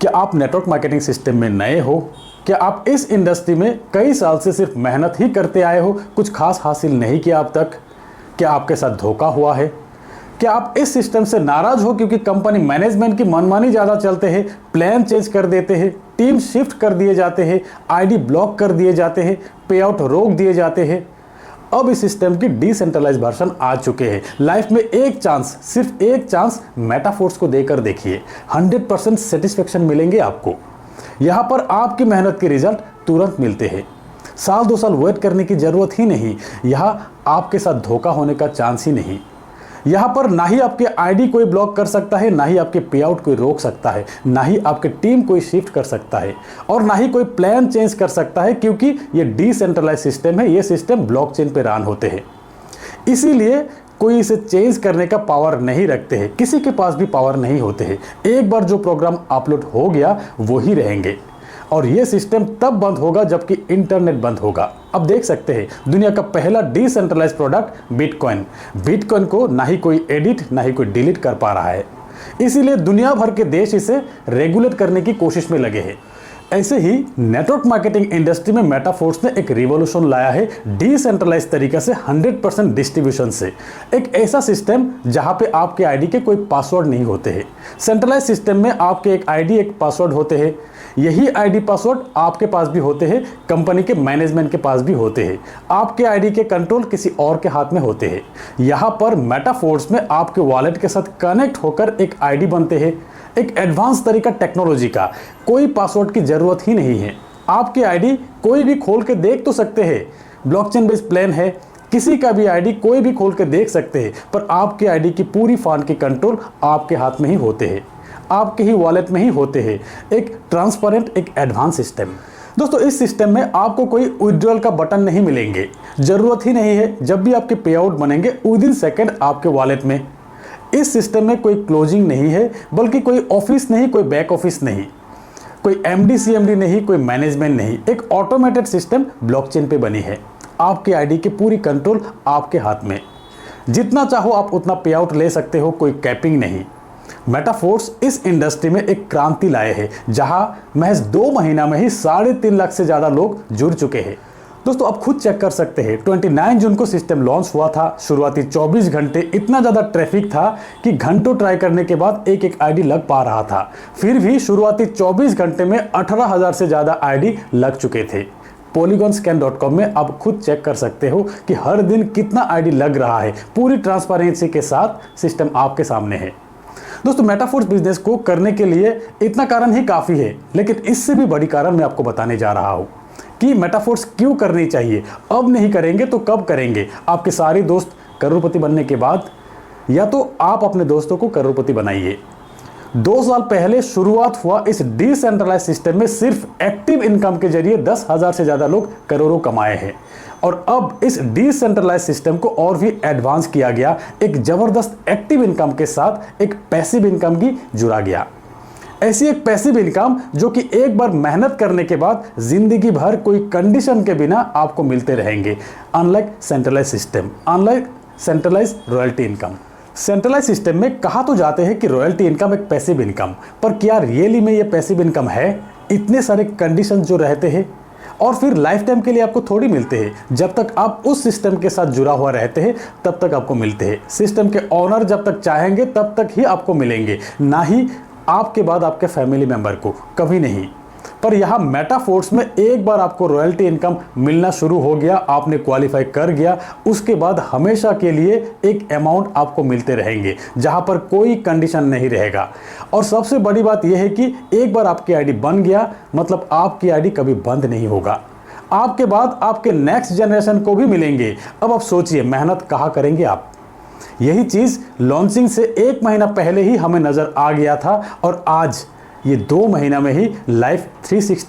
क्या आप network marketing system में नए हो? क्या आप इस इंडस्ट्री में कई साल से सिर्फ मेहनत ही करते आए हो, कुछ खास हासिल नहीं किया अब तक? क्या आपके साथ धोखा हुआ है? क्या आप इस सिस्टम से नाराज हो क्योंकि कंपनी मैनेजमेंट की मनमानी ज़्यादा चलते हैं, प्लान चेंज कर देते हैं, टीम शिफ्ट कर दिए जाते हैं, आईडी ब्लॉक कर दिए जाते हैं, पे आउट रोक दिए जाते हैं? अब इस सिस्टम की डिसेंट्रलाइज वर्जन आ चुके हैं। लाइफ में एक चांस, सिर्फ एक चांस मेटाफोर्स को देकर देखिए, 100% सेटिस्फेक्शन मिलेंगे आपको। यहाँ पर आपकी मेहनत के रिजल्ट तुरंत मिलते हैं, साल 2 साल वेट करने की जरूरत ही नहीं। यहाँ आपके साथ धोखा होने का चांस ही नहीं। यहाँ पर ना ही आपके आईडी कोई ब्लॉक कर सकता है, ना ही आपके पे आउट कोई रोक सकता है, ना ही आपके टीम कोई शिफ्ट कर सकता है, और ना ही कोई प्लान चेंज कर सकता है, क्योंकि ये डिसेंट्रलाइज सिस्टम है। ये सिस्टम ब्लॉकचेन पे रन होते हैं, इसीलिए कोई इसे चेंज करने का पावर नहीं रखते हैं, किसी के पास भी पावर नहीं होते हैं। एक बार जो प्रोग्राम अपलोड हो गया वो ही रहेंगे, और ये सिस्टम तब बंद होगा जबकि इंटरनेट बंद होगा। अब देख सकते हैं दुनिया का पहला डिसेंट्रलाइज प्रोडक्ट बिटकॉइन को ना ही कोई एडिट ना ही कोई डिलीट कर पा रहा है, इसीलिए दुनिया भर के देश इसे रेगुलेट करने की कोशिश में लगे हैं। ऐसे ही नेटवर्क मार्केटिंग इंडस्ट्री में मेटाफोर्स ने एक रिवॉल्यूशन लाया है, डिसेंट्रलाइज तरीके से 100% डिस्ट्रीब्यूशन से। एक ऐसा सिस्टम जहां पे आपके आईडी के कोई पासवर्ड नहीं होते हैं। सेंट्रलाइज सिस्टम में आपके एक आईडी एक पासवर्ड होते हैं, यही आईडी पासवर्ड आपके पास भी होते हैं, कंपनी के मैनेजमेंट के पास भी होते हैं। आपके आईडी के कंट्रोल किसी और के हाथ में होते हैं। यहाँ पर मेटाफोर्स में आपके वॉलेट के साथ कनेक्ट होकर एक आईडी बनते हैं, एक एडवांस तरीका टेक्नोलॉजी का। कोई पासवर्ड की जरूरत ही नहीं है, आपकी आईडी कोई भी खोल के देख तो सकते हैं। ब्लॉकचेन बेस्ड प्लान है, किसी का भी आईडी कोई भी खोल के देख सकते हैं, पर आपके आईडी की पूरी फंड की कंट्रोल आपके हाथ में ही होते हैं, आपके ही वॉलेट में ही होते हैं। एक ट्रांसपेरेंट, एक एडवांस सिस्टम। दोस्तों, इस सिस्टम में आपको कोई विड्रॉल का बटन नहीं मिलेंगे, जरूरत ही नहीं है। जब भी आपके पे आउट बनेंगे विदिन सेकंड आपके वॉलेट में। इस सिस्टम में कोई क्लोजिंग नहीं है, बल्कि कोई ऑफिस नहीं, कोई बैक ऑफिस नहीं, कोई एमडी सीएमडी नहीं, कोई मैनेजमेंट नहीं। एक ऑटोमेटेड सिस्टम ब्लॉकचेन पे बनी है। आपके आईडी की पूरी कंट्रोल आपके हाथ में, जितना चाहो आप उतना पे आउट ले सकते हो, कोई कैपिंग नहीं। मेटाफोर्स इस इंडस्ट्री में एक क्रांति लाए हैं, जहां महज 2 महीना में ही 3.5 लाख से ज्यादा लोग जुड़ चुके हैं। दोस्तों, आप खुद चेक कर सकते हैं, 29 जून को सिस्टम लॉन्च हुआ था। शुरुआती 24 घंटे इतना ज़्यादा ट्रैफिक था कि घंटों ट्राई करने के बाद एक आईडी लग पा रहा था। फिर भी शुरुआती 24 घंटे में 18,000 से ज़्यादा आईडी लग चुके थे। polygonscan.com में आप खुद चेक कर सकते हो कि हर दिन कितना आईडी लग रहा है। पूरी ट्रांसपेरेंसी के साथ सिस्टम आपके सामने है। दोस्तों, मेटाफोर्स बिजनेस को करने के लिए इतना कारण ही काफ़ी है, लेकिन इससे भी बड़ी कारण मैं आपको बताने जा रहा हूँ कि मेटाफोर्स क्यों करनी चाहिए। अब नहीं करेंगे तो कब करेंगे? आपके सारे दोस्त करोड़पति बनने के बाद, या तो आप अपने दोस्तों को करोड़पति बनाइए। 2 साल पहले शुरुआत हुआ इस डिसेंट्रलाइज सिस्टम में सिर्फ एक्टिव इनकम के जरिए 10,000 से ज़्यादा लोग करोड़ों कमाए हैं, और अब इस डिसेंट्रलाइज सिस्टम को और भी एडवांस किया गया। एक जबरदस्त एक्टिव इनकम के साथ एक पैसिव इनकम भी जुड़ा गया। ऐसी एक पैसिव इनकम जो कि एक बार मेहनत करने के बाद जिंदगी भर कोई कंडीशन के बिना आपको मिलते रहेंगे। Unlike centralize system, unlike centralize royalty income. Centralize system में कहा तो जाते हैं कि रॉयल्टी इनकम एक पैसिव इनकम, पर क्या रियली में ये पैसिव इनकम है? इतने सारे कंडीशन जो रहते हैं और फिर लाइफ टाइम के लिए आपको थोड़ी मिलते हैं। जब तक आप उस सिस्टम के साथ जुड़ा हुआ रहते हैं तब तक आपको मिलते हैं। सिस्टम के ओनर जब तक चाहेंगे तब तक ही आपको मिलेंगे, ना ही आपके बाद आपके फैमिली मेंबर को, कभी नहीं। पर यहाँ मेटाफोर्स में एक बार आपको रॉयल्टी इनकम मिलना शुरू हो गया, आपने क्वालिफाई कर गया, उसके बाद हमेशा के लिए एक अमाउंट आपको मिलते रहेंगे, जहाँ पर कोई कंडीशन नहीं रहेगा। और सबसे बड़ी बात यह है कि एक बार आपकी आईडी बन गया मतलब आपकी आईडी कभी बंद नहीं होगा। आपके बाद आपके नेक्स्ट जनरेशन को भी मिलेंगे। अब आप सोचिए मेहनत कहाँ करेंगे आप? यही चीज़ लॉन्चिंग से 1 महीना पहले ही हमें नज़र आ गया था, और आज ये 2 महीना में ही लाइफ 360